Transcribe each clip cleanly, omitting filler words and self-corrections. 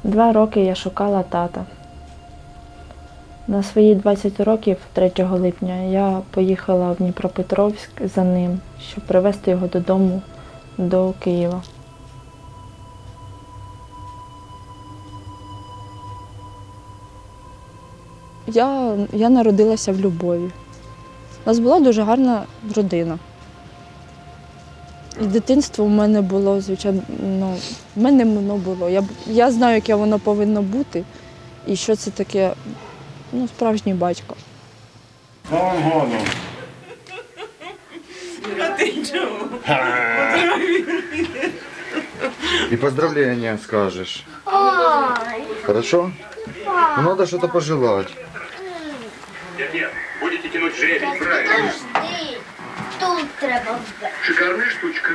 2 роки я шукала тата. На свої 20 років, 3 липня, я поїхала в Дніпропетровськ за ним, щоб привезти його додому, до Києва. Я народилася в Любові. У нас була дуже гарна родина. І дитинство в мене було, звичайно, в мене воно було. Я знаю, яке воно повинно бути і що це таке, справжній батько. З Новим годом! А ты чего? И поздравления скажешь. Хорошо? Ну надо что-то пожелать. Нет, будете тянуть жребий, правильно. Подожди, тут треба вбити. Шикарная штучка.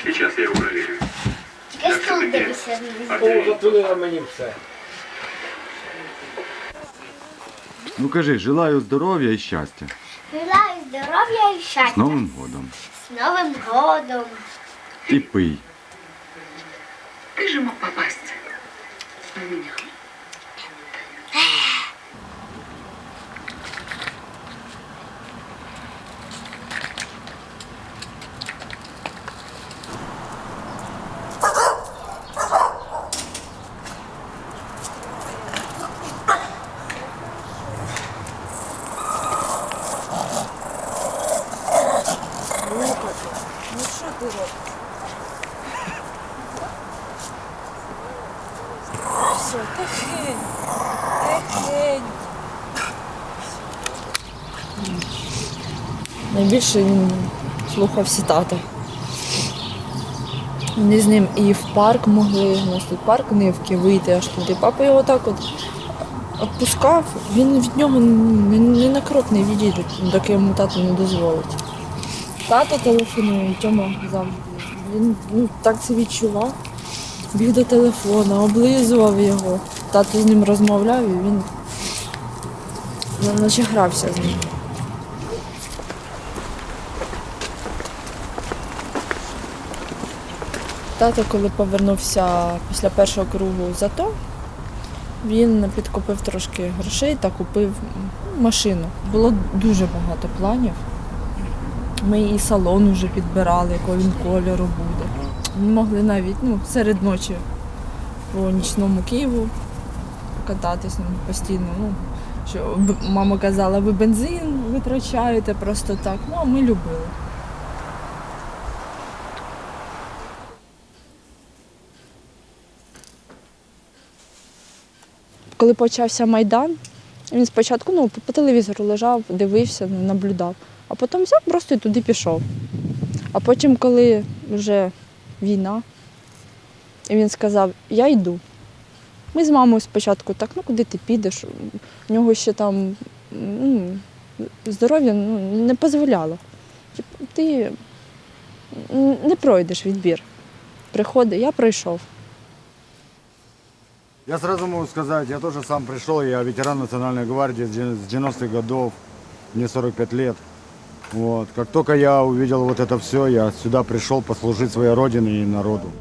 Сейчас я его проверю. Тільки стул дивися внизу. Затулила мені все. Ну кажи, желаю здоров'я і щастя. Желаю здоров'я і З щастя. Новим годом. З Новим годом. І пий. Ты же мог попасть на меня. Найбільше він слухався тата. Вони з ним і в парк могли, у нас тут парк Нивки, вийти аж туди. Папа його так от відпускав, він від нього ні на крок не відійде, доки йому тато не дозволить. Тато телефонує, і Тьома завжди. Він так це відчував. Біг до телефона, облизував його. Тато з ним розмовляв і він наче грався з ним. Тато, коли повернувся після першого кругу з АТО, він підкупив трошки грошей та купив машину. Було дуже багато планів. Ми і салон вже підбирали, якого він кольору буде. Ми могли навіть серед ночі по нічному Києву кататись постійно. Що мама казала, ви бензин витрачаєте просто так. А ми любили. Коли почався Майдан, він спочатку по телевізору лежав, дивився, наблюдав, а потім взяв просто і туди пішов. А потім, коли вже війна, і він сказав, я йду. Ми з мамою спочатку так, куди ти підеш? У нього ще там здоров'я не дозволяло. Ти не пройдеш відбір. Приходи, я пройшов. Я сразу могу сказать, я тоже сам пришел, я ветеран Национальной гвардии с 90-х годов, мне 45 лет. Вот. Как только я увидел вот это все, я сюда пришел послужить своей родине и народу.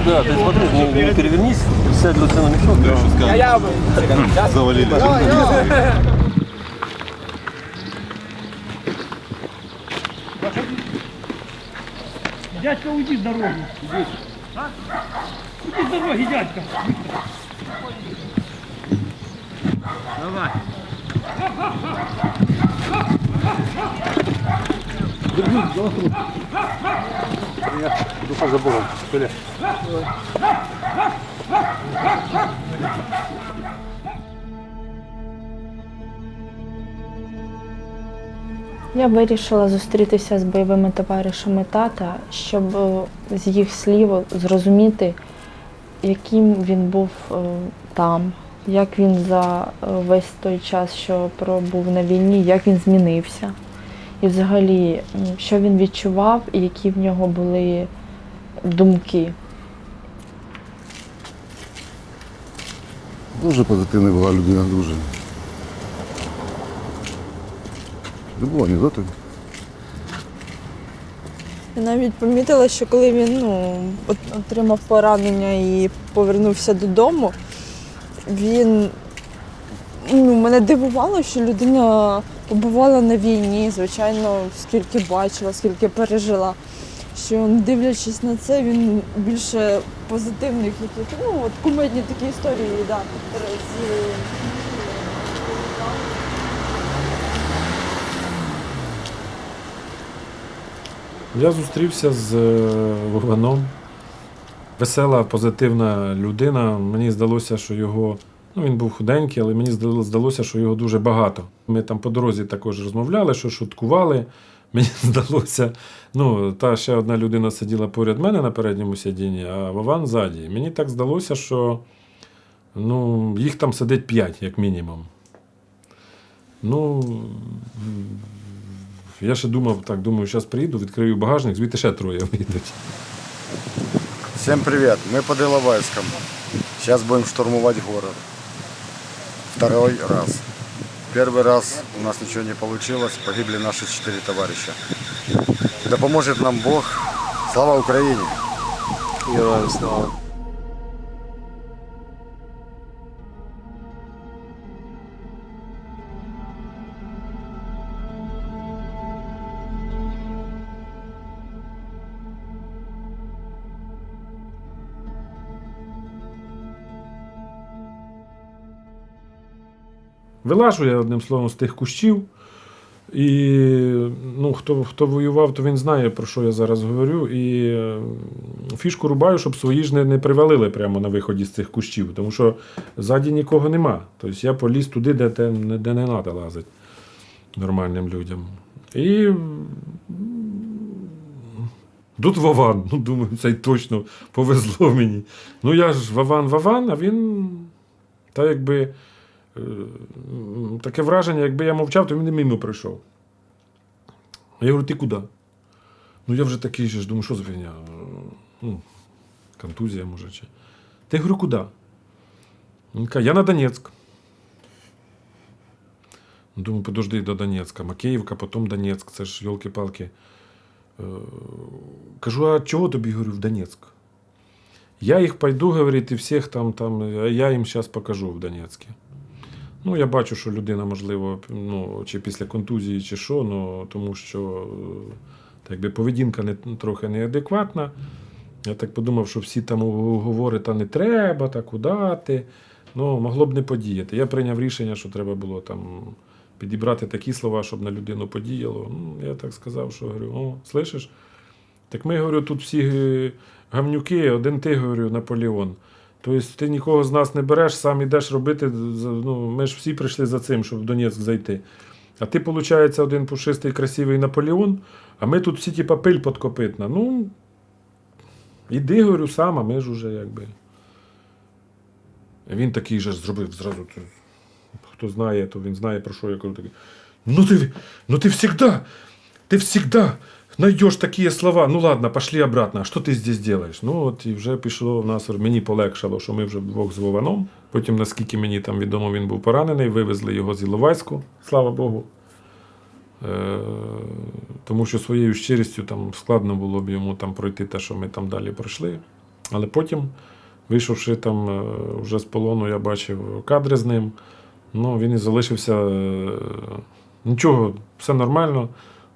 Да, ты смотри, не перевернись, сядь лицом на мешок. Завалили. Дядька, уйди с дороги. Уйди с дороги, дядька. Давай. Я душа забором. Стреляй. Я вирішила зустрітися з бойовими товаришами тата, щоб з їх слів зрозуміти, яким він був там, як він за весь той час, що пробув на війні, як він змінився. І взагалі, що він відчував і які в нього були думки. Дуже позитивна була людина, дуже. Любов анекдоти. Я навіть помітила, що коли він отримав поранення і повернувся додому, він мене дивувало, що людина побувала на війні, звичайно, скільки бачила, скільки пережила. Що, дивлячись на це, він більше позитивних яких, кумедні такі історії, да, Я зустрівся з Вованом. Весела, позитивна людина. Мені здалося, що його, він був худенький, але мені здалося, що його дуже багато. Ми там по дорозі також розмовляли, що шуткували. Мені здалося, та ще одна людина сиділа поряд мене на передньому сидінні, а Вован ззаді. Мені так здалося, що їх там сидить 5, як мінімум. Я ще думаю, зараз приїду, відкрию багажник, звідти ще 3 вийдуть. Всем привет, мы под Иловайском. Сейчас будем штурмовать город. 2-й раз. 1-й раз у нас ничего не получилось, погибли наши 4 товарища. Да поможет нам Бог. Слава Украине! Героям слава. Вилажу я, одним словом, з тих кущів. І хто воював, то він знає, про що я зараз говорю. І фішку рубаю, щоб свої ж не привалили прямо на виході з цих кущів, тому що ззаді нікого нема. Тобто я поліз туди, де не треба лазити нормальним людям. І тут Вован. Думаю, це точно повезло мені. Я ж Вован, а він таке враження, якби я мовчав, то він не мимо прийшов. Я говорю, ти куди? Я вже такий же, думаю, що за фігня? Контузія, може, чи. Ти, говорю, куди? Він каже, я на Донецьк. Думаю, подожди до Донецька. Макеївка, потім Донецьк. Це ж, йолки-палки. Кажу, а чого тобі, говорю, в Донецьк? Я їх пойду, говорить, і всіх там, я їм зараз покажу в Донецьку. Я бачу, що людина, можливо, чи після контузії, чи що, тому що поведінка трохи неадекватна. Я так подумав, що всі там говорять, та не треба, та куди ти. Могло б не подіяти. Я прийняв рішення, що треба було там підібрати такі слова, щоб на людину подіяло. Я так сказав, що говорю, слышиш? Так ми, говорю, тут всі гамнюки, один ти, говорю, Наполеон. Тобто ти нікого з нас не береш, сам ідеш робити, ми ж всі прийшли за цим, щоб в Донецьк зайти. А ти, виходить, один пушистий, красивий Наполеон, а ми тут всі пиль подкопитна. Іди, говорю, сам, а ми ж уже якби. Він такий же зробив зразу. Хто знає, то він знає, про що я кажу. Ти всегда найдешь такие слова, ладно, пошли обратно, а что ты здесь делаешь? І вже пішло в нас, мені полегшало, що ми вже вдвох з Вованом. Потім, наскільки мені там відомо, він був поранений, вивезли його з Іловайську, слава Богу. Тому що своєю щирістю там складно було б йому там пройти те, що ми там далі пройшли. Але потім, вийшовши там вже з полону, я бачив кадри з ним. Він і залишився, нічого, все нормально.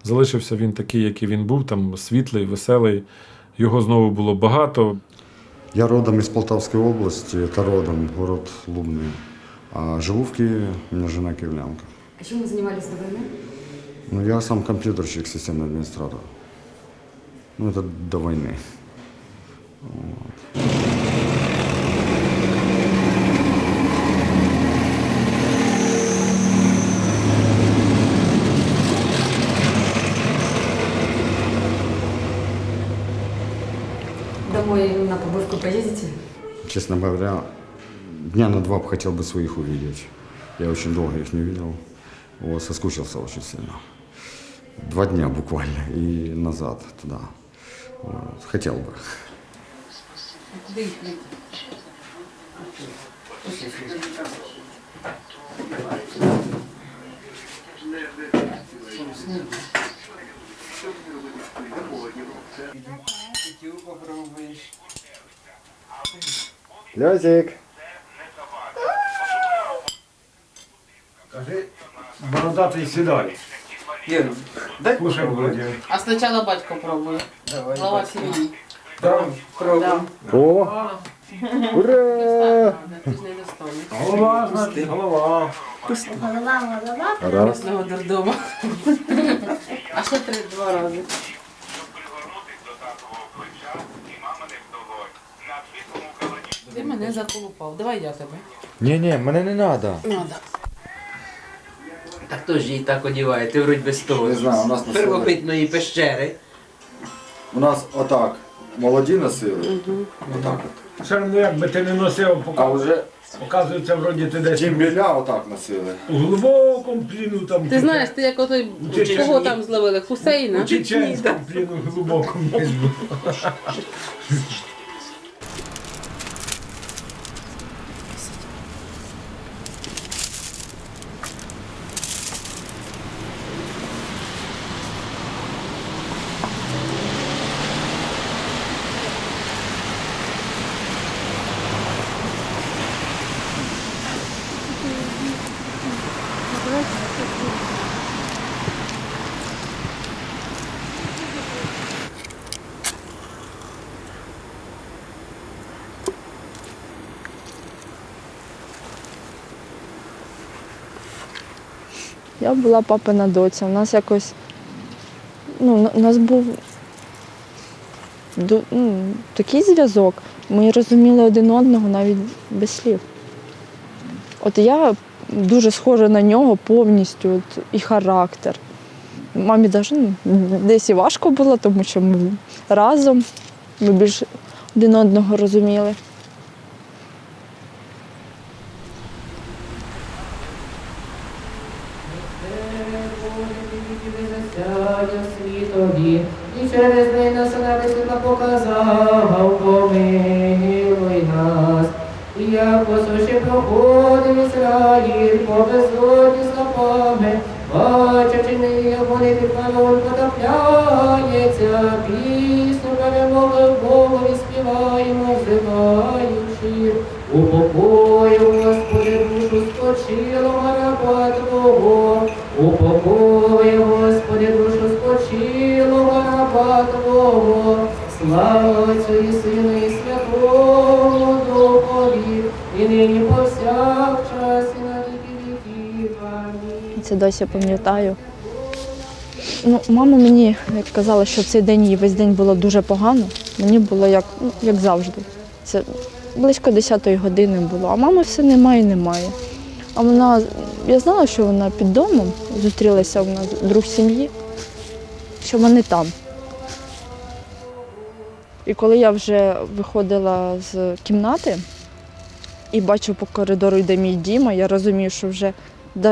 Залишився він такий, який він був, там світлий, веселий. Його знову було багато. Я родом из Полтавской области, это родом, город Лубный. А живу в Киеве, у меня жена киевлянка. А чем вы занимались до войны? Я сам компьютерщик, системный администратор. Это до войны. Вот. Домой на побывку поедете? Честно говоря, дня на 2 хотел бы своих увидеть. Я очень долго их не видел. Вот, соскучился очень сильно. 2 дня буквально и назад туда. Вот, хотел бы. Лёзик. Скажи, бородатый седаль. Дай Слушай, Володя. А сначала батько пробує. Глава сім'ї. Да. Да. О! Ура! Ти ж не достанеш. Голова, значит, голова. Голова. Раз. Пісного дурдома. А ще 2 рази. Ти мене заколупав. Давай я тебе. Ні, мене не треба. Надо. Так хто ж її так одіває? Ти вроді без того. Не знаю, у нас носили. Первобитної пещери. У нас отак молоді носили. Отак от. Все одно, якби ти не носив, А вже показується, вроді ти десь тімбіля отак носили. у глибокому пліну там. Ти знаєш, ти як отой, кого там зловили? Хусейна? У чеченському пліну глибокому десь був. Я була папина доця. У нас якось, у нас був такий зв'язок. Ми розуміли один одного навіть без слів. От я дуже схожа на нього повністю, і характер. Мамі навіть десь і важко було, тому що ми разом, ми більше один одного розуміли. Світові, і через неї нас ради світла показав, помилуй нас. І як по суші проходив Ізраїль, по безодні стопами, бачачи неї, вони під пароль потопляється, пісню перемоги Богові співаємо, взиваючи. Упокой, Господи, душу спочилого раба Твого, упокой, Господи, душу спочилого раба Твого, слава Отцю і Сину і Святому Духові, і нині повсякчас, і на віки віків. Амінь. Це досі пам'ятаю. Мама мені казала, що в цей день їй весь день було дуже погано. Мені було як завжди. Це близько 10-ї години було, а мами все немає. А я знала, що вона під домом, зустрілася у нас друг сім'ї, що вони там. І коли я вже виходила з кімнати і бачу по коридору йде мій Діма, я розумію, що вже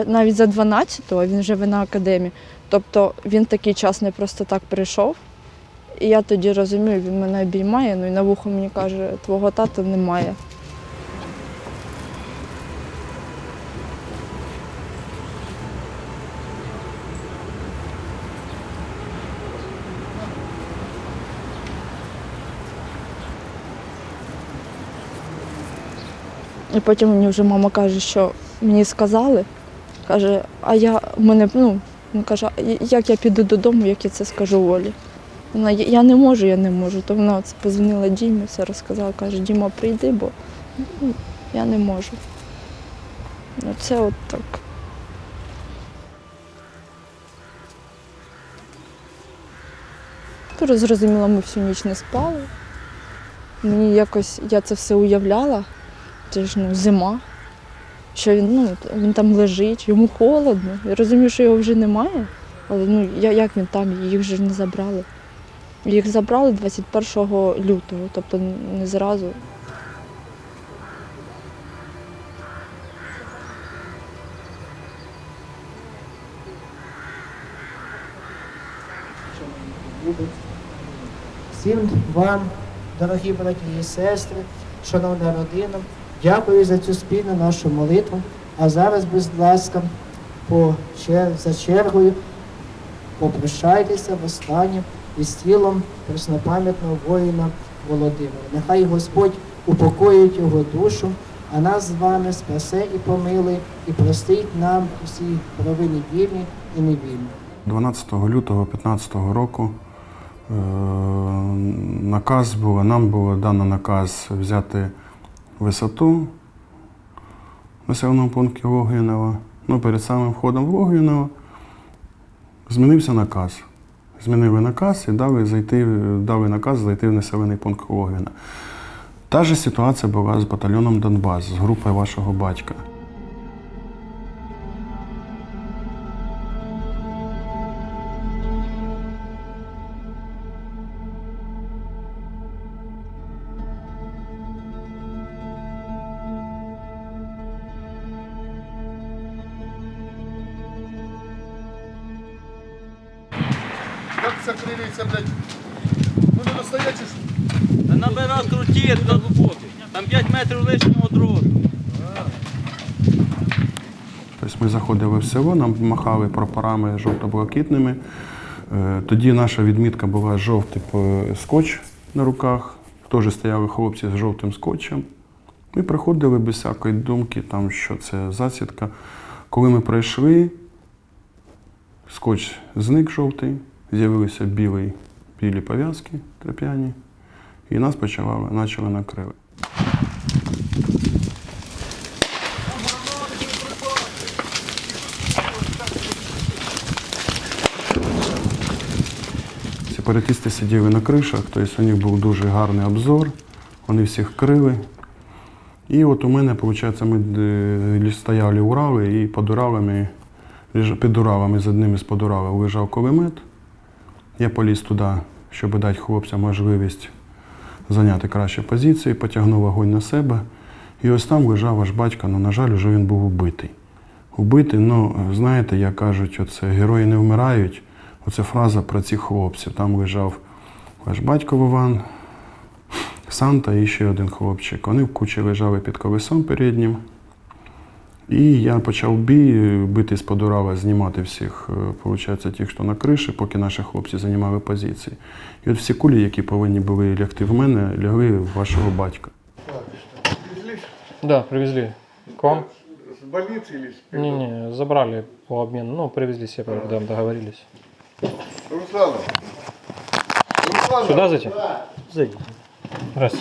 навіть за 12-го, а він вже на академії. Тобто він такий час не просто так прийшов. І я тоді розумію, він мене обіймає, і на вухо мені каже, твого тата немає. І потім мені вже мама каже, що мені сказали, каже, каже, як я піду додому, як я це скажу Олі. Вона, я не можу. То вона позвонила Дімі, все розказала, каже, Діма, прийди, бо я не можу. Це от так. То зрозуміло, ми всю ніч не спали. Мені якось, я це все уявляла, це ж зима, що він там лежить, йому холодно. Я розумію, що його вже немає, але як він там, їх вже не забрали. Їх забрали 21 лютого, тобто не зразу. любить. Всім вам, дорогі браті і сестри, шановна родина, дякую за цю спільну нашу молитву. А зараз, будь ласка, за чергою попрощайтеся востаннє із тілом преснопам'ятного воїна Володимира. Нехай Господь упокоїть його душу, а нас з вами спасе і помилує, і простить нам усі провини вільні і невільні. 12 лютого 2015 року нам було дано наказ взяти висоту в населеному пункті Логвиново. Перед самим входом в Логвиново змінився наказ. Змінили наказ і дали наказ зайти в населений пункт Логвино. Та ж ситуація була з батальйоном Донбас, з групою вашого батька. Як це кривиться, блядь? Ну не достаєш? Та набирав крутіт до глибокий. Там 5 метрів лишнього дроту. Тобто ми заходили в село, нам махали прапорами жовто-блакитними. Тоді наша відмітка була жовтий скотч на руках. Теж стояли хлопці з жовтим скотчем. Ми приходили без всякої думки, там, що це засідка. Коли ми пройшли, скотч зник жовтий, з'явилися білі пов'язки тряп'яні, і нас почали накрили. Сепаратисти сиділи на кришах, тобто у них був дуже гарний обзор, вони всіх крили. І от у мене, виходить, ми стояли Урали, і під Уралами, з одним із подуралів лежав кулемет. Я поліз туди, щоб дати хлопцям можливість зайняти кращі позиції, потягнув вогонь на себе. І ось там лежав ваш батько, але, на жаль, вже він був убитий. Знаєте, як кажуть, герої не вмирають. Оце фраза про цих хлопців. Там лежав ваш батько Вован, Санта і ще один хлопчик. Вони в кучі лежали під колесом переднім. І я почав бити з-під Урала, знімати всіх, виходить, тих, хто на криші, поки наші хлопці займали позиції. І от всі кулі, які повинні були лягти в мене, лягли в вашого батька. Да, привезли. К вам? З больниці или з Не, забрали по обмену. Привезли себе, когда договорились. Руслана. Сюда зайти? Зайди. Здрасте.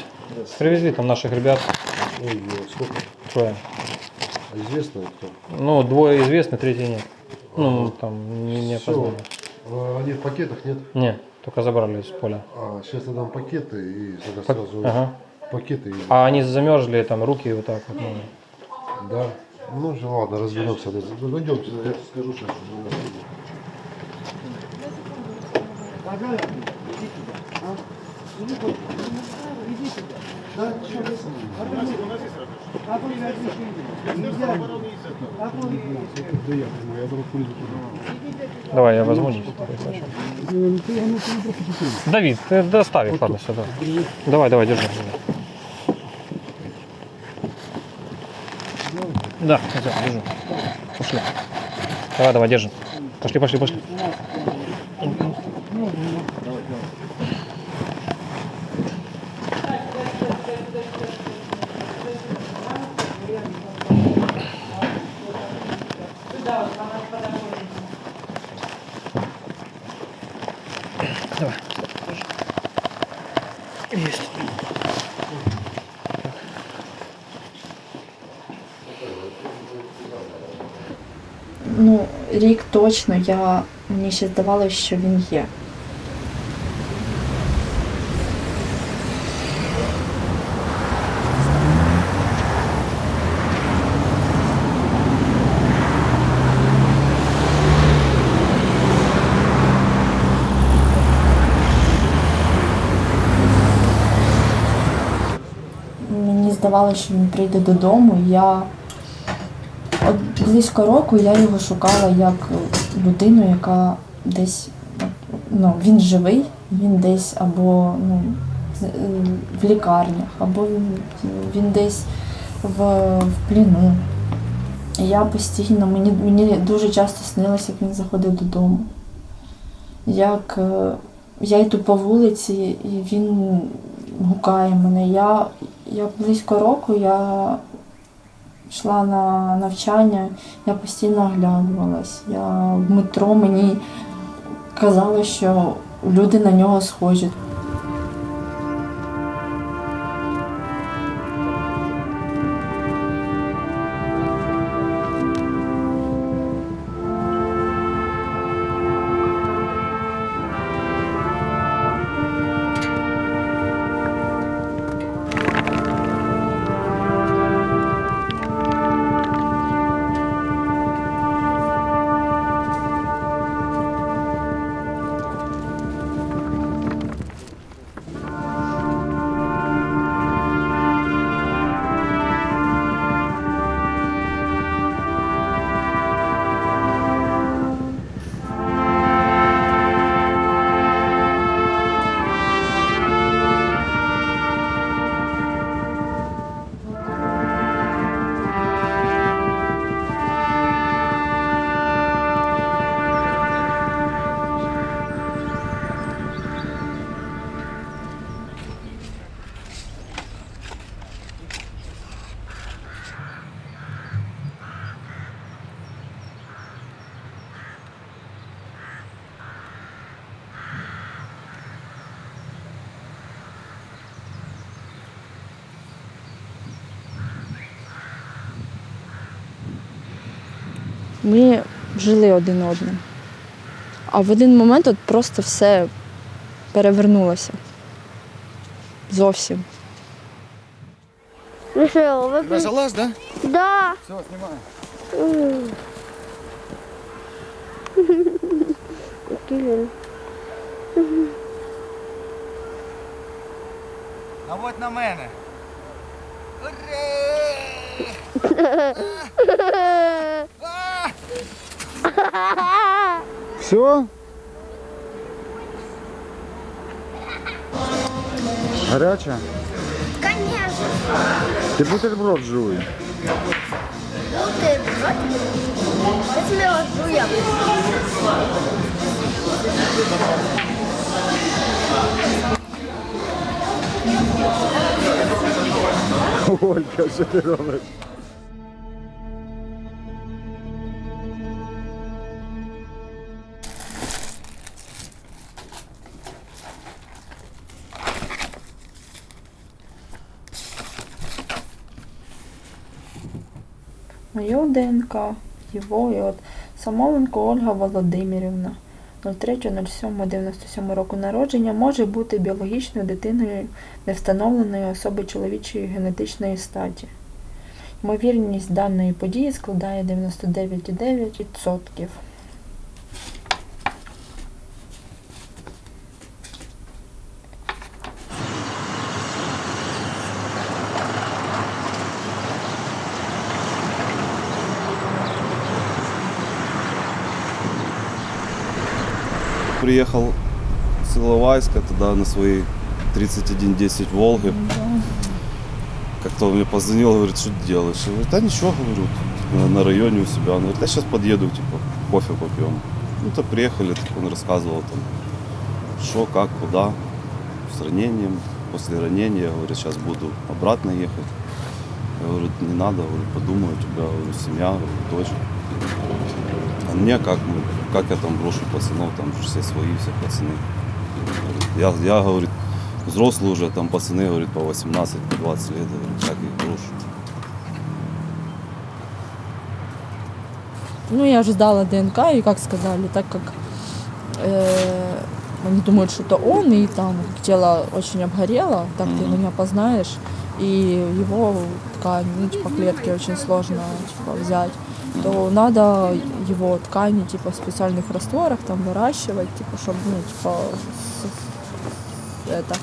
Привезли там наших ребят. Ой, сколько? Трое. А известно кто? Двое известны, третий нет. Там не опознали. Они в пакетах, нет? Нет, только забрали из поля. Сейчас я дам пакеты и сразу пакеты. А они замерзли, там руки вот так вот. Да. Ладно, разберемся. Пойдемте, я скажу сейчас. Давай, я возьму здесь. Давид, ты доставь их, ладно, сюда. Давай, держи. Да, держи. Пошли. Давай, держи. Пошли. Давай. Есть. Рік точно, мені ще здавалося, що він є. Мені здавалося, що він прийде додому. Близько року я його шукала як людину, яка десь він живий, він десь або в лікарнях, або він десь в пліну. І я постійно, мені дуже часто снилося, як він заходив додому. Як я йду по вулиці, і він гукає мене. Я близько року я йшла на навчання, я постійно оглядувалась. В метро мені казали, що люди на нього схожі. Ми жили один одним. А в один момент от просто все перевернулося. Зовсім. Ну що, ви... Тебя шалаш, да? Да. Все, снимаю. Який він. А от на мене. Все? Горячая? Конечно. Ты бутерброд жуй. Бутерброд? Я смело жуя. Ольга, що ти робиш? Мою ДНК, його і Самоленко Ольга Володимирівна, 03.07.97 року народження, може бути біологічною дитиною невстановленої особи чоловічої генетичної статі. Ймовірність даної події складає 99,9%. Приехал с Иловайска тогда на своей 3110 Волге. Как-то он мне позвонил, говорит, что ты делаешь? Я говорю, да ничего, говорю, на районе у себя. Он говорит, я сейчас подъеду, типа, кофе попьем. Ну то приехали, так он рассказывал там, что, как, куда, с ранением, после ранения. Я говорю, сейчас буду обратно ехать. Я говорю, не надо, говорю, подумай, у тебя, говорю, семья, говорю, дочь. А мне как я там брошу пацанов, там же все свои, все пацаны. Я говорит, взрослые уже, там пацаны, говорит, по 18, по 20 лет, говорит, как их брошу. Ну, я же сдала ДНК, и как сказали, так как они думают, что это он, и там тело очень обгорело, так ты его не опознаешь, и его ткань, ну, типа, клетки очень сложно, типа, взять, то надо его ткани, типа, в специальных растворах там выращивать, типа, чтобы, ну, типа, это.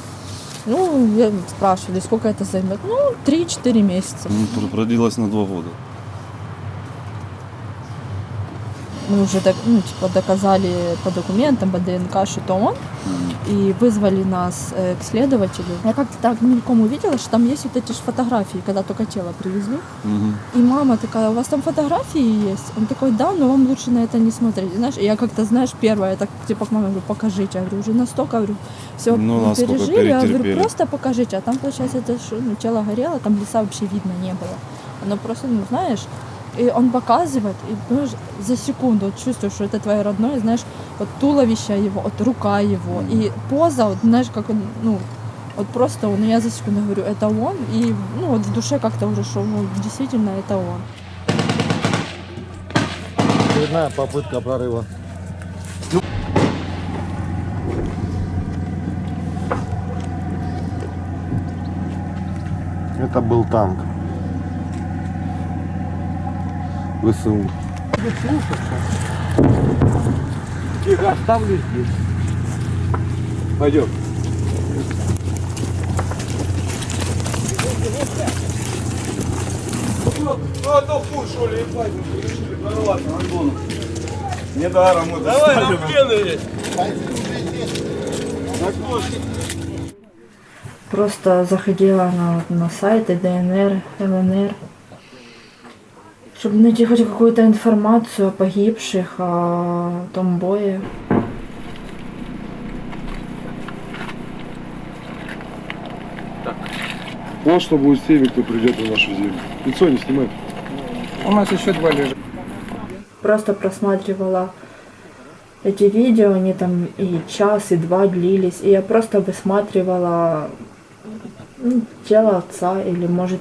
Ну, я спрашивали, сколько это займет. Ну, 3-4 месяца. Родилась на 2 года. мы уже доказали по документам, по ДНК, что это он, и вызвали нас к следователю. Я как-то так мельком увидела, что там есть вот эти же фотографии, когда только тело привезли. И мама такая: у вас там фотографии есть? Он такой: да, но вам лучше на это не смотреть. Знаешь, и я как-то, знаешь, первая, так типа к маме говорю: покажите. Я говорю, уже настолько, говорю, все пережили, я говорю, просто покажите. А там, получается, это тело горело, там лица вообще видно не было. Оно просто, знаешь, и он показывает, и знаешь, за секунду вот чувствуешь, что это твое родное, знаешь, вот туловище его, вот рука его, и поза, вот, знаешь, как он, вот просто он, и я за секунду говорю, это он, и вот в душе как-то уже, что действительно это он. Очередная попытка прорыва. Это был танк. ВСУ. Тихо, оставлю здесь. Пойдем. А то фу, что ли, ебать, решили прорваться на зону. Недаром мы давай, нам плены есть. Просто заходила на сайты ДНР, ЛНР, чтобы найти хоть какую-то информацию о погибших, о том бое. Вот что будет с теми, кто придет на нашу землю. Лицо не снимай. У нас еще 2 лежат. Просто просматривала эти видео, они там и час, и 2 длились, и я просто высматривала тело отца, или может,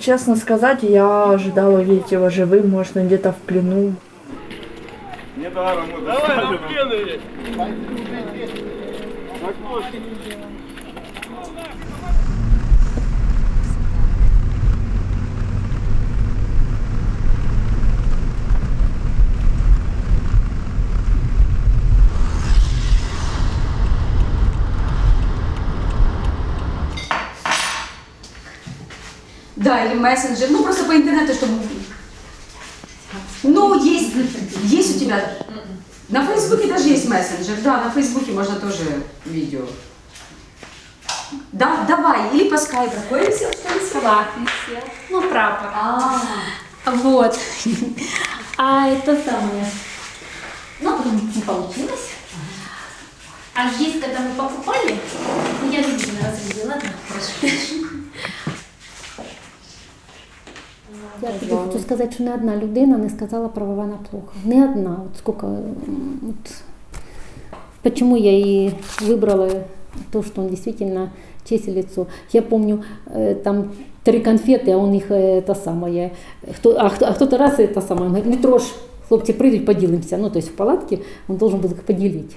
честно сказать, я ожидала увидеть его живым, может, он где-то в плену. Недаром мы давай, нам плены есть. Да, или мессенджер, просто по интернету, чтобы... есть у тебя... На Фейсбуке даже есть мессенджер, да, на Фейсбуке можно тоже видео. Да, давай, или по скайпу. Какой висел? Прапор. Вот. А это самое. Не получилось. А здесь, когда мы покупали, я видела, ладно? Хорошо. Я тобі хочу сказати, що не одна людина не сказала про Вована плохо. Не одна. Вот сколько, почему я и выбрала то, что он действительно честь и лицо. Я помню, там 3 конфеты, а он их это самое. Кто-то раз это самое, он говорит: Митрош, хлопцы, прийдуть, поділимося. То есть в палатке он должен был их поделить.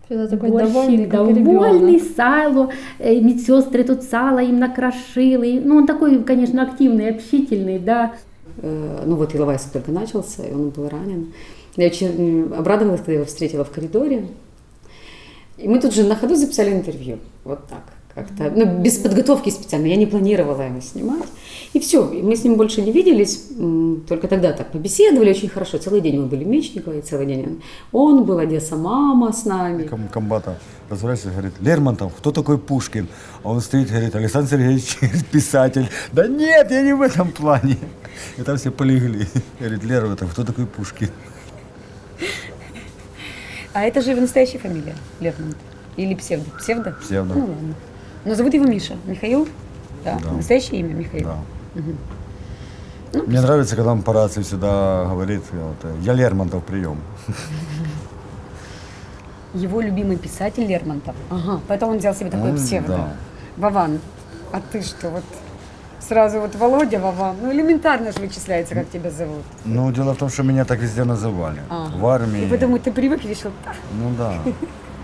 Это такой довольный, сало, медсестры тут сало им накрошили. Он такой, конечно, активный, общительный, да. Иловайск только начался, и он был ранен. Я очень обрадовалась, когда я его встретила в коридоре. И мы тут же на ходу записали интервью. Вот так. Как-то, без подготовки специально. Я не планировала его снимать. И все. И мы с ним больше не виделись. Только тогда так побеседовали очень хорошо. Целый день мы были в Мечниково, и целый день он был, Одесса, мама с нами. Комбата разворачивается, говорит: Лермонтов, кто такой Пушкин? А он стоит, говорит: Александр Сергеевич, писатель. Да нет, я не в этом плане. И там все полегли. Говорит: Лермонтов, кто такой Пушкин? А это же его настоящая фамилия, Лермонтов. Или псевдо? Псевдо? Псевдо. Ну ладно. Но зовут его Миша. Михаил? Да. Настоящее имя Михаил? Да. Угу. Мне нравится, когда он по рации всегда говорит: я Лермонтов, прием. Его любимый писатель Лермонтов. Ага. Поэтому он взял себе такое псевдо. Да. Вован. А ты что, сразу Володя Вован? Элементарно же вычисляется, как тебя зовут. Дело в том, что меня так везде называли. В армии. И поэтому ты привык и решил... Да.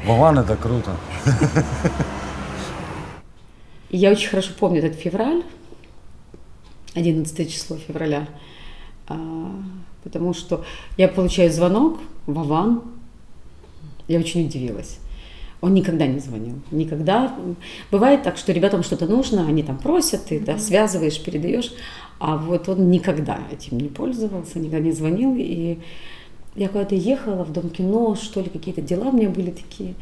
Вован — это круто. Я очень хорошо помню этот февраль, 11 число февраля, потому что я получаю звонок, Вован, я очень удивилась. Он никогда не звонил, никогда. Бывает так, что ребятам что-то нужно, они там просят, ты связываешь, передаешь, а он никогда этим не пользовался, никогда не звонил. И Я куда-то ехала в Дом кино, что ли, какие-то дела у меня были такие.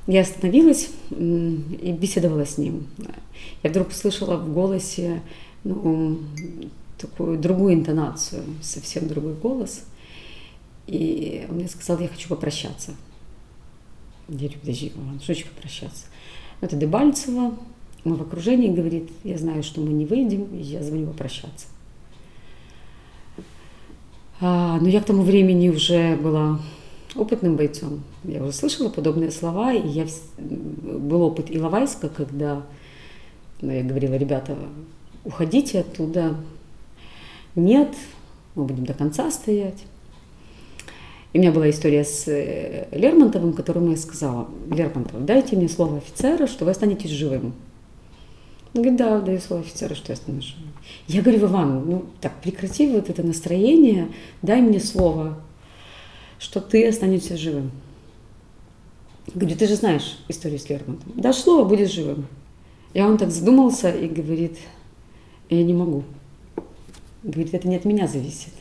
Я остановилась и беседовала с ним. Я вдруг услышала в голосе такую другую интонацию, совсем другой голос. И он мне сказал, я хочу попрощаться. Я говорю, подожди, Иван, что хочу попрощаться? Это Дебальцево, мы в окружении, говорит, я знаю, что мы не выйдем, и я звоню попрощаться. Но я к тому времени уже была опытным бойцом. Я уже слышала подобные слова, и был опыт Иловайска, когда я говорила, ребята, уходите оттуда. Нет, мы будем до конца стоять. И у меня была история с Лермонтовым, которому я сказала, Лермонтов, дайте мне слово офицера, что вы останетесь живым. Он говорит, да, даю слово офицера, что я останусь живым. Я говорю, Иван, так, прекрати вот это настроение, дай мне слово, что ты останешься живым. Говорю, ты же знаешь историю с Лермонтовым. Дашь слово, будешь живым. И он так задумался и говорит, я не могу. Говорит, это не от меня зависит.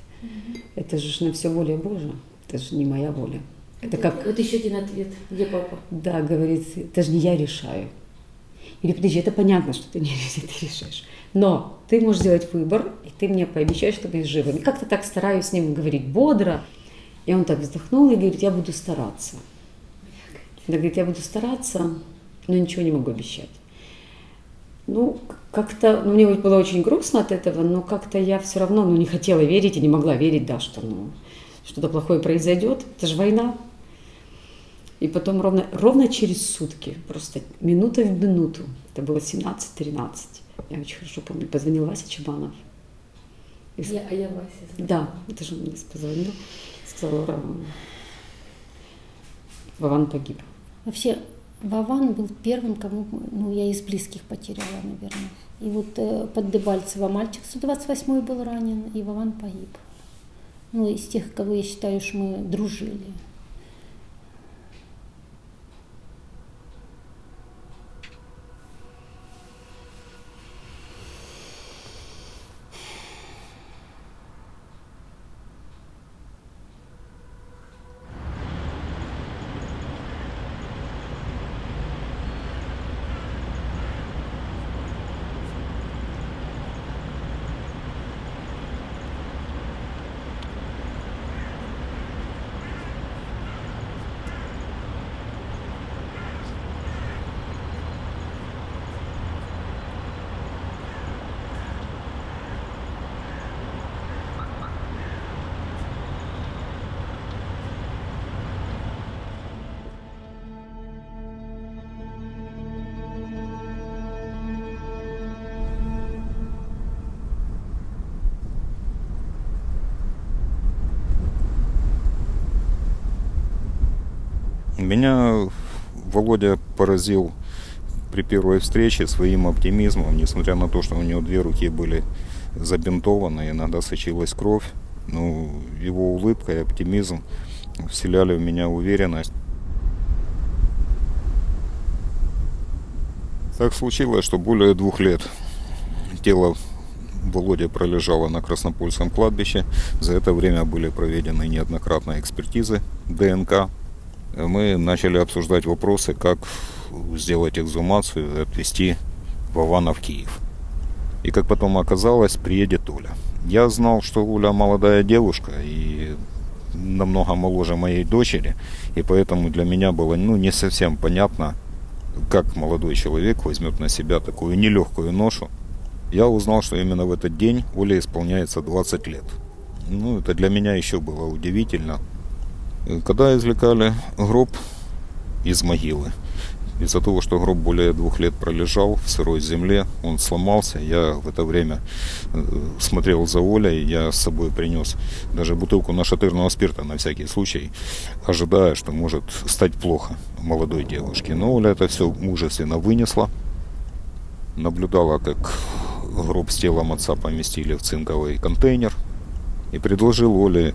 Это же на все воля Божия. Это же не моя воля. Это как... Вот еще один ответ. Где папа? Да, говорит, это же не я решаю. Или подожди, это понятно, что ты не ты решаешь. Но ты можешь сделать выбор, и ты мне пообещаешь, что будешь живым. И как-то так стараюсь с ним говорить бодро. И он так вздохнул и говорит, я буду стараться. Он говорит, я буду стараться, но ничего не могу обещать. Как-то, мне было очень грустно от этого, но как-то я все равно, не хотела верить и не могла верить, да, что, что-то плохое произойдет. Это же война. И потом ровно через сутки, просто минута в минуту, это было 17:13, я очень хорошо помню, позвонил Вася Чебанов. Я Вася. Да, это же он мне позвонил, сказал, Вован погиб. Вообще, Вован был первым, кому я из близких потеряла, наверное. И вот под Дебальцево мальчик 128-й был ранен, и Вован погиб. Из тех, кого я считаю, что мы дружили. Меня Володя поразил при первой встрече своим оптимизмом, несмотря на то, что у него 2 руки были забинтованы, иногда сочилась кровь. Его улыбка и оптимизм вселяли в меня уверенность. Так случилось, что более 2 лет тело Володи пролежало на Краснопольском кладбище. За это время были проведены неоднократно экспертизы ДНК. Мы начали обсуждать вопросы, как сделать эксгумацию и отвезти Вована в Киев. И как потом оказалось, приедет Оля. Я знал, что Оля молодая девушка и намного моложе моей дочери, и поэтому для меня было не совсем понятно, как молодой человек возьмет на себя такую нелегкую ношу. Я узнал, что именно в этот день Оле исполняется 20 лет. Это для меня еще было удивительно. Когда извлекали гроб из могилы, из-за того, что гроб более 2 лет пролежал в сырой земле, он сломался. Я в это время смотрел за Олей, я с собой принес даже бутылку нашатырного спирта на всякий случай, ожидая, что может стать плохо молодой девушке. Но Оля это все мужественно вынесла, наблюдала, как гроб с телом отца поместили в цинковый контейнер, и предложил Оле,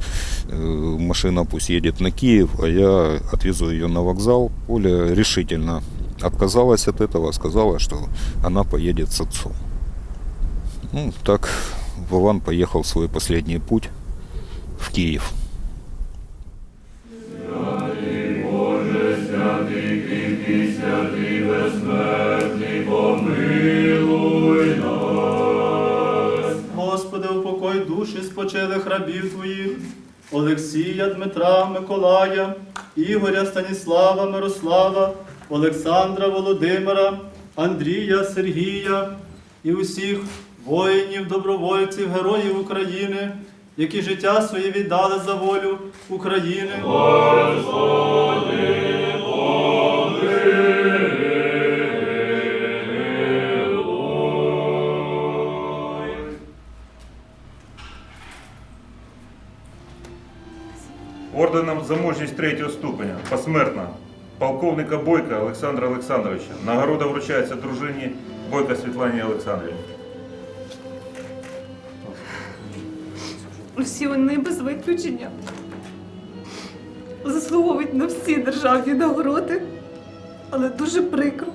машина пусть едет на Киев, а я отвезу ее на вокзал. Оля решительно отказалась от этого, сказала, что она поедет с отцом. Так Вован поехал в свой последний путь в Киев. і святий безсмертний, помилуй нас. Господи, упокой душі спочилих рабів Твоїх, Олексія, Дмитра, Миколая, Ігоря, Станіслава, Мирослава, Олександра, Володимира, Андрія, Сергія і усіх воїнів, добровольців, героїв України, які життя своє віддали за волю України. Господи, Орденом за мужність 3-го ступеня посмертно полковника Бойка Олександра Олександровича. Нагорода вручається дружині Бойка Світлані Олександрівні. Всі вони без виключення заслуговують на всі державні нагороди, але дуже прикро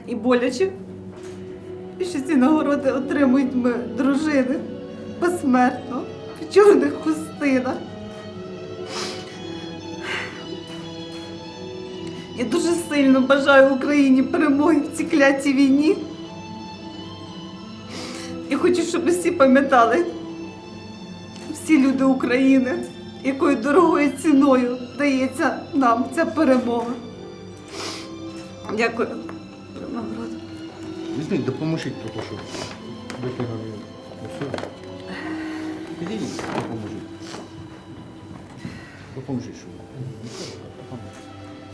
і боляче, що ці нагороди отримують ми, дружини, посмертно, в чорних хустинах. Я дуже сильно бажаю Україні перемоги в цій клятій війні. І хочу, щоб усі пам'ятали, всі люди України, якою дорогою ціною дається нам ця перемога. Дякую. Нагороду. Візьміть, допоможіть, тому що викинули все. Підійдіть, допоможіть. Допоможіть, що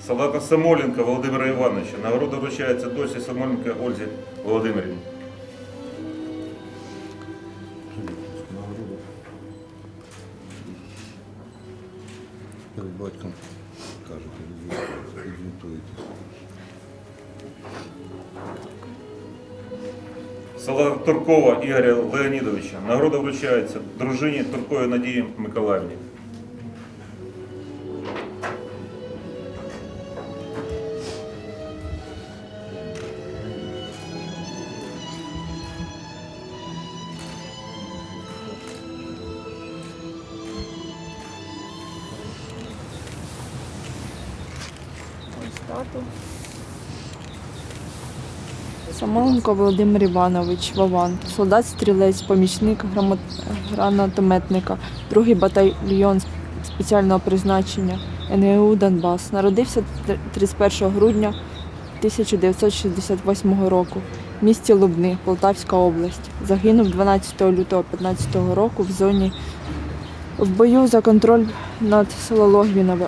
Солдата Самойленка Володимира Івановича. Нагорода вручається дочці Самойленка Ользі Володимирівні. перед батьком кажете, відзвітуєтесь. Солдата Туркова Ігоря Леонідовича. Нагорода вручається дружині Турковій Надії Миколаївні. Самойленко Володимир Іванович, Вован, солдат-стрілець, помічник гранатометника, 2-й батальйон спеціального призначення НГУ «Донбас». Народився 31 грудня 1968 року в місті Лубни, Полтавська область. Загинув 12 лютого 2015 року в бою за контроль над село Логвінове.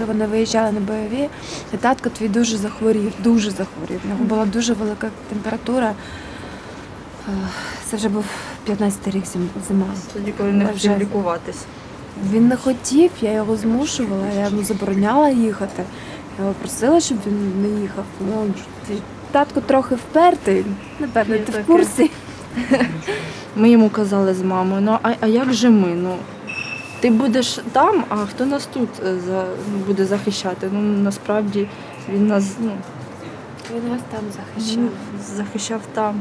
Вони виїжджали на бойові, і татко твій дуже захворів. В нього була дуже велика температура. Це вже був 15-й рік зима. Тоді, коли не хотів лікуватись. Він не хотів, я його змушувала, я йому забороняла їхати. Я його просила, щоб він не їхав. Ну, татко трохи впертий, напевно, ти в курсі. Ми йому казали з мамою, ну а як же ми? Ну, ти будеш там, а хто нас тут буде захищати? Ну, насправді він нас, Він вас там захищав. Захищав там.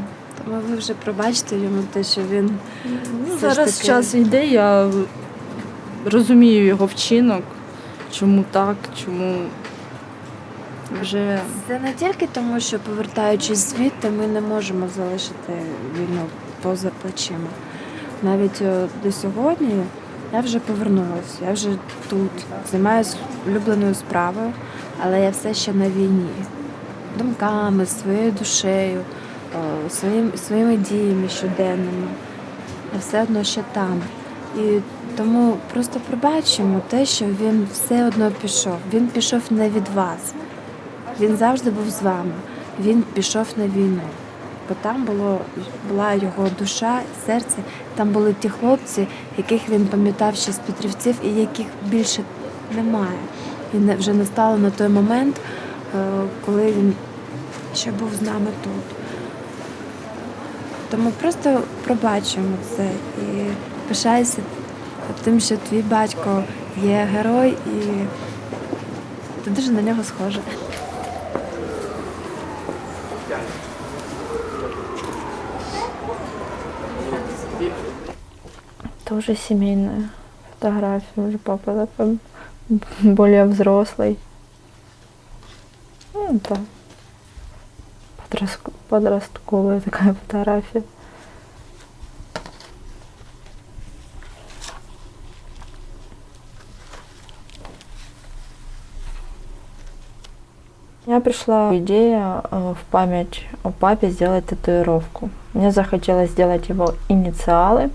Тому ви вже пробачте йому те, що він Зараз час йде, я розумію його вчинок, чому так, чому вже... Це не тільки тому, що повертаючись звідти, ми не можемо залишити війну поза плечима. Навіть до сьогодні я вже повернулася, я вже тут, займаюся улюбленою справою, але я все ще на війні. Думками, своєю душею, своїми діями щоденними. Я все одно ще там. І тому просто пробачимо те, що він все одно пішов. Він пішов не від вас. Він завжди був з вами. Він пішов на війну. Бо там була його душа, серце, там були ті хлопці, яких він пам'ятав ще з Петрівців і яких більше немає. І вже настало на той момент, коли він ще був з нами тут. Тому просто пробачимо це і пишайся тим, що твій батько є герой і ти дуже на нього схожа. Тоже семейная фотография, уже папа такой более взрослый. Ну, это подростковая такая фотография. У меня пришла идея в память о папе сделать татуировку. Мне захотелось сделать его инициалы.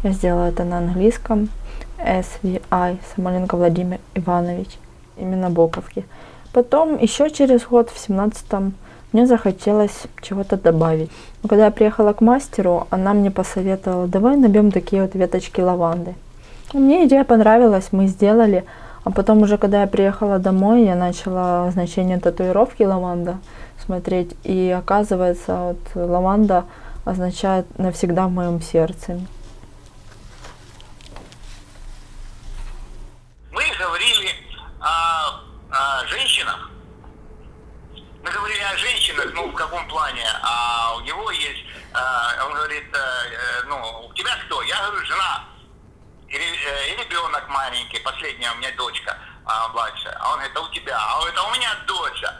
Я сделала это на английском. SVI, Самойленко Владимир Иванович. Именно буковки. Потом еще через год, в 17-м, мне захотелось чего-то добавить. Но когда я приехала к мастеру, она мне посоветовала, давай набьем такие вот веточки лаванды. Мне идея понравилась, мы сделали. А потом уже, когда я приехала домой, я начала значение татуировки лаванда смотреть. И оказывается, вот лаванда означает навсегда в моем сердце. Мы говорили о женщинах. Мы говорили о женщинах, ну, в каком плане? А у него есть, он говорит, ну, у тебя кто? Я говорю, жена. И ребенок маленький, последняя у меня дочка младшая. А он говорит, а у тебя? А он говорит, а у меня доча.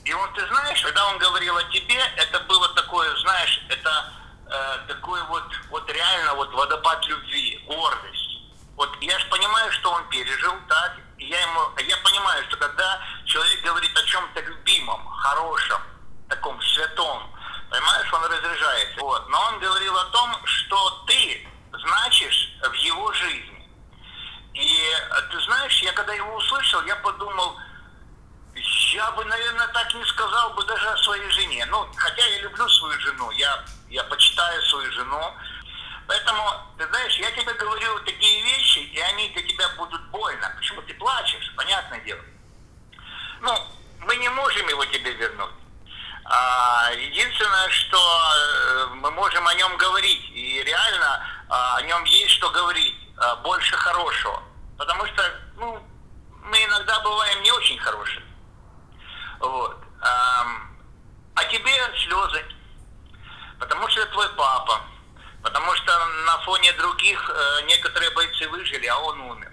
И он, ты знаешь, когда он говорил о тебе, это было такое, знаешь, это такой вот реально вот водопад любви, гордость. Вот я же понимаю, что он пережил, так, и я понимаю, что когда человек говорит о чем-то любимом, хорошем, таком святом, понимаешь, он разряжается. Вот. Но он говорил о том, что ты значишь в его жизни. И ты знаешь, я когда его услышал, я подумал, я бы, наверное, так не сказал бы даже о своей жене. Ну, хотя я люблю свою жену, я почитаю свою жену. Поэтому, ты знаешь, я тебе говорю такие вещи, и они для тебя будут больно. Почему ты плачешь? Понятное дело. Ну, мы не можем его тебе вернуть. Единственное, что мы можем о нем говорить, и реально о нем есть что говорить, больше хорошего. Потому что, ну, мы иногда бываем не очень хорошие. Вот. А тебе слезы, потому что это твой папа, потому что на фоне других некоторые бойцы выжили, а он умер.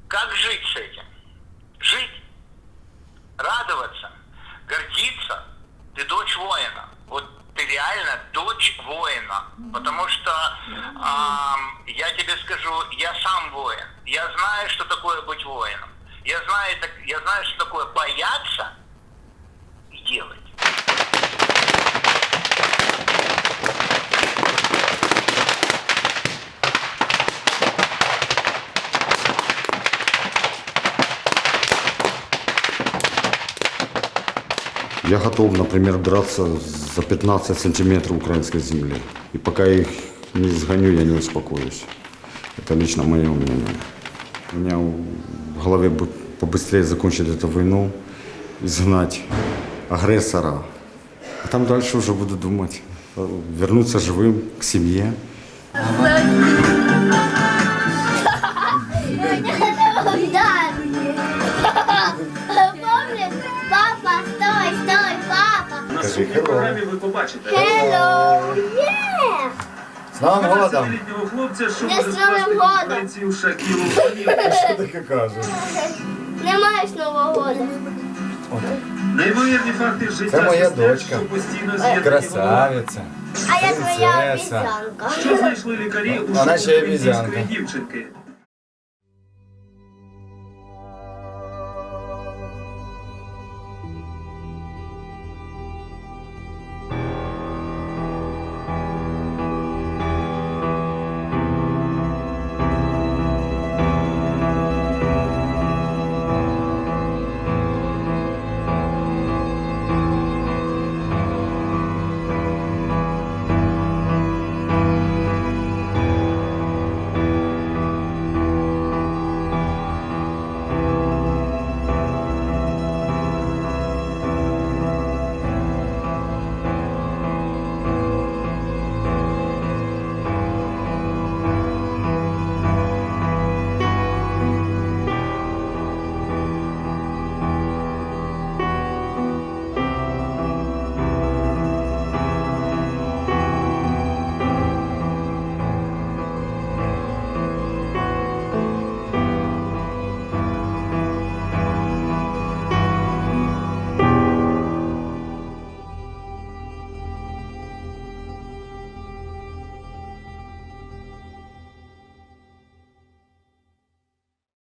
Как жить с этим? Жить, радоваться, гордиться. Ты дочь воина. Вот ты реально дочь воина. Потому что я тебе скажу, я сам воин. Я знаю, что такое быть воином. Я знаю, что такое бояться и делать. Я готов, например, драться за 15 сантиметров украинской земли. И пока я их не сгоню, я не успокоюсь. Это лично мое мнение. У меня в голове побыстрее закончить эту войну, изгнать агрессора. А там дальше уже буду думать, вернуться живым к семье. Папа, стой, папа. Скажи hello. Ви побачите. Hello, yeah. З Новим годом! З Новим годом! Що таке кажеш? Не маєш Нового года. Неймовірні факти життя. Це моя дочка. Красавиця. А я твоя обіцянка. Що знайшли лікарі у Вона ще індійської обіцянка. дівчинки?